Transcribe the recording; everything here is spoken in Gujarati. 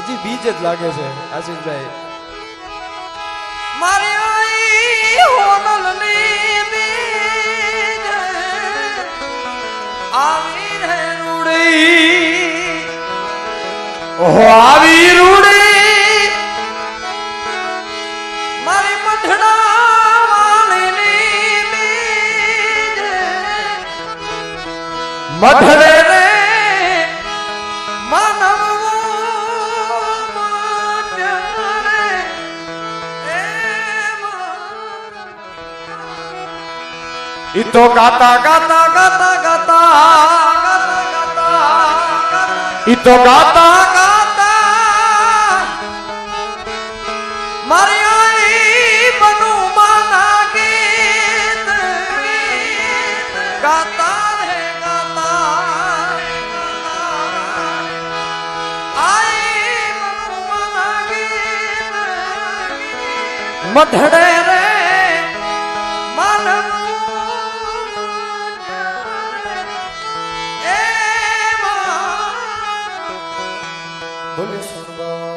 હજી બીજ જ લાગે છે આશીષભાઈ. મારી આઈ હોનલની બીજ આવી રે રૂડી, ઓહો આવી રૂડી મારી મઢડા વાળીની બીજ મઢડે રે માનવ માન્યરે ઈ તો ગાતા ગાતા ગાતા ગાતા ગાતા ગાતા ઈ તો ગાતા ગાતા મારી આઈ બનુ માના ગીત ગાતા રે ગાતા આઈ બનુ માના ગીત મઢડે રે માનવ બોલે સોનબા